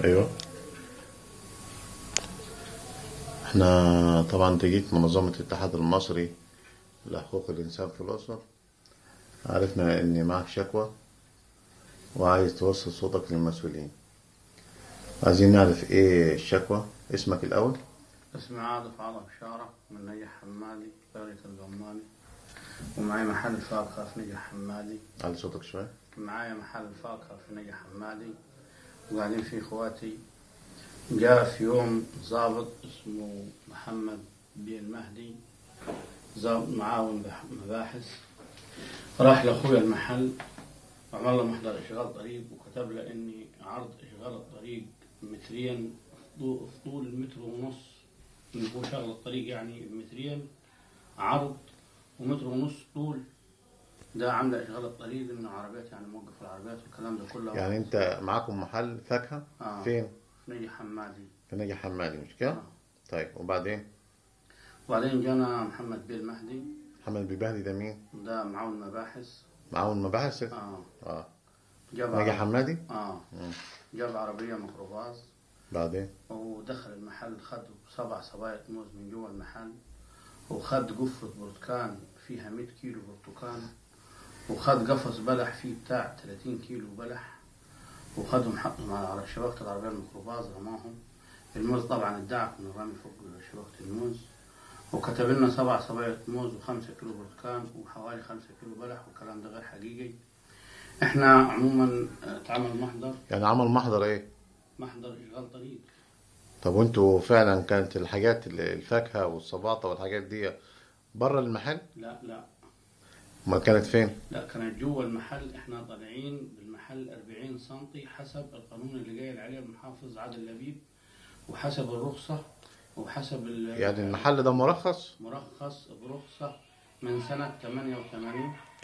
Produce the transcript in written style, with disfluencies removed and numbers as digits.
ايوه. احنا طبعا تجيك منظمة الاتحاد المصري لحقوق الإنسان في الأسر. عرفنا إن معك شكوى وعايز توصل صوتك للمسؤولين. عايزين نعرف إيه الشكوى. اسمك الأول؟ اسمي عاطف عرب شارع من نجح حمادي قرية القماني، ومعي محل فاكهة في نجح حمادي. علي صوتك شوية. معايا محل فاكهة في نجح حمادي، وقاعدين في اخواتي. جاء في يوم ضابط اسمه محمد بن المهدي، ضابط معاون مباحث، راح لاخويا المحل وعمل له محضر اشغال طريق، وكتب له اني عرض اشغال الطريق مترين في طول متر ونص، اللي هو شغل الطريق يعني مترين عرض ومتر ونص طول. ده عامله اشغال الطريق انه عربيات، يعني موقف العربيات والكلام ده كله. يعني أنت معاكم محل فاكهة؟ فين؟ في نجح حمادي. في نجي حمادي مش كده؟ طيب وبعدين؟ وبعدين جانا محمد بن المهدي. محمد بن ده مين؟ ده معاون مباحث. معاون مباحث؟ جاب نجي حمادي؟ جاب عربية ميكروباص. بعدين؟ ودخل المحل، خد 7 صبايط موز من جوا المحل، وخد قفة برتقان فيها 100 كيلو برتقان، وخد قفص بلح فيه بتاع 30 كيلو بلح، وخدهم حطهم على شبكة العربية الميكروباص، رماهم. الموز طبعا ادعك من الرمي فوق شبكة الموز، وكتب لنا 7 صبايط موز و5 كيلو برتقان وحوالي 5 كيلو بلح، والكلام ده غير حقيقي. احنا عموما اتعمل محضر. يعني عمل محضر ايه؟ محضر اشغال طريق. طب وانتوا فعلا كانت الحاجات الفاكهة والسباطة والحاجات دي بره المحل؟ لا. ما كانت فين؟ لا، كانت جوه المحل. احنا طالعين بالمحل 40 سنتي حسب القانون اللي جاي عليه المحافظ عادل لبيب، وحسب الرخصة وحسب يعني المحل ده مرخص؟ مرخص برخصة من سنة 88.